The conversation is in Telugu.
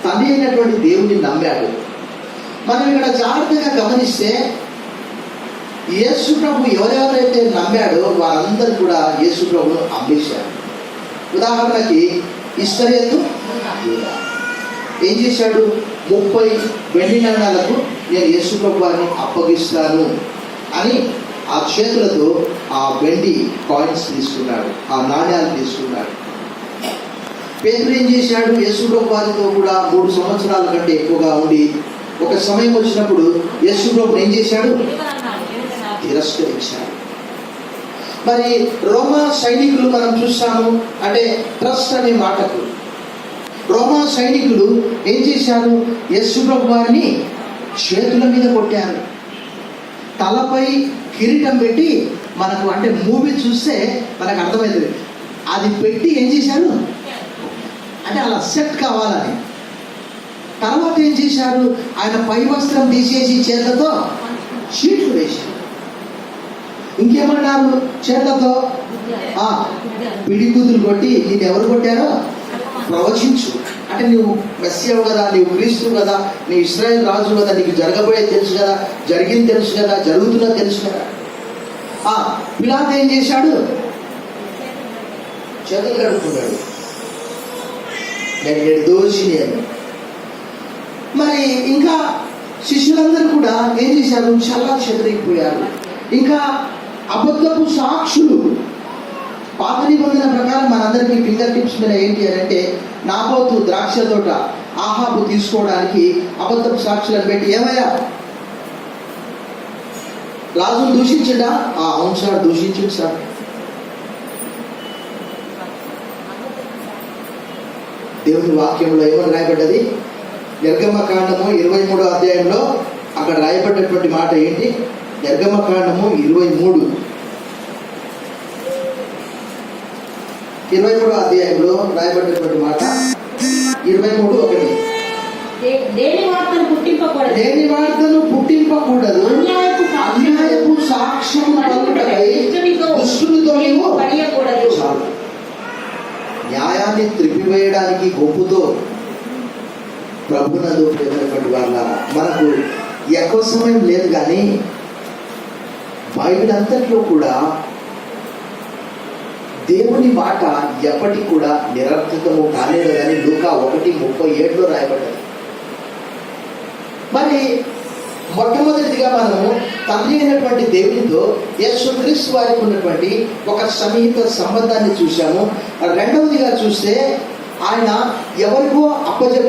తండ్రి అయినటువంటి దేవుని నమ్మాడు. మనం ఇక్కడ జాగ్రత్తగా గమనిస్తే యేసు ప్రభు ఎవరెవరైతే నమ్మాడో వారందరూ కూడా యేసు ప్రభును అమ్మేశారు. ఉదాహరణకి ఇస్కరియోతు ఏం చేశాడు? 30 వెండి నాణాలకు నేను యేసు ప్రభు వారిని అప్పగిస్తాను అని ఆ చేతులతో ఆ వెండి కాయిన్స్ తీసుకున్నాడు, ఆ నాణ్యాలు తీసుకున్నాడు. పేతురు ఏం చేశాడు? యేసు ప్రభు వారితో కూడా 3 సంవత్సరాల కంటే ఎక్కువగా ఉండి ఒక సమయం వచ్చినప్పుడు యేసు ప్రభు ఏం చేశాడు? తిరస్కరించాడు. మరి రోమా సైనికులు మనం చూస్తాము, అంటే ట్రస్ట్ అనే మాటకు రోమా సైనికులు ఏం చేశారు? యేసు ప్రభు వారిని చేతుల మీద కొట్టారు, తలపై కిరీటం పెట్టి, మనకు అంటే మూవీ చూస్తే మనకు అర్థమవుతుంది, అది పెట్టి ఏం చేశారు అంటే అలా సెట్ కావాలని. తర్వాత ఏం చేశారు? ఆయన పై వస్త్రం తీసేసి చేతులతో షీట్లు వేశారు. ఇంకేమన్నారు? చేతులతో పిడిగుదులు కొట్టి, నేను ఎవరు కొట్టారో ప్రవచించు, అంటే నువ్వు మెస్సియావు కదా, నీవు క్రీస్తు కదా, నీ ఇశ్రాయేలు రాజు కదా, నీకు జరగబోయేది తెలుసు కదా, జరిగింది తెలుసు కదా, జరుగుతున్నది తెలుసు కదా. పిలాతు ఏం చేశాడు? చేతులు కడుక్కున్నాడు, నేను నిర్దోషిని అని. మరి ఇంకా శిష్యులందరూ కూడా ఏం చేశారు? చాలా చెదరైపోయారు. ఇంకా అబద్ధపు సాక్షులు, పాత నిబంధన ప్రకారం మనందరికీ ఫింగర్ టిప్స్ మీద ఏంటి అని అంటే, నాబోతు ద్రాక్ష తోట ఆహాబు తీసుకోవడానికి అబద్ధపు సాక్షులను పెట్టి, ఏమయ్యా రాజును దూషించడా? అవును సార్, దూషించండి సార్. దేవుని వాక్యంలో ఏమని రాయబడ్డది? నిర్గమకాండము 23వ అధ్యాయంలో అక్కడ రాయబడ్డటువంటి మాట ఏంటి? నిర్గమకాండము 23వ అధ్యాయంలో రాయబడ్డటువంటి మాట 23:1. దేని వార్తను పుట్టింపకూడదు, అన్యాయపు సాక్ష్యము పలుకుటకై దుష్టునితో నీవు పనియకూడదు. న్యాయాన్ని త్రిప్పివేయడానికి గొప్పతో ప్రభునందు ప్రేమైనటువంటి వాళ్ళ, మనకు ఎక్కువ సమయం లేదు కానీ బైబిల్ అంతట్లో కూడా దేవుని మాట ఎప్పటికి కూడా నిరర్థకము కాలేదు అని లూకా 1:37 రాయబడ్డది. మరి మొట్టమొదటిగా మనము తండ్రి అయినటువంటి దేవునితో యేసుక్రీస్తు వారికి ఉన్నటువంటి ఒక సన్నిహిత సంబంధాన్ని చూశాము. రెండవదిగా చూస్తే ఆయన ఎవరికో అప్పచెప్పి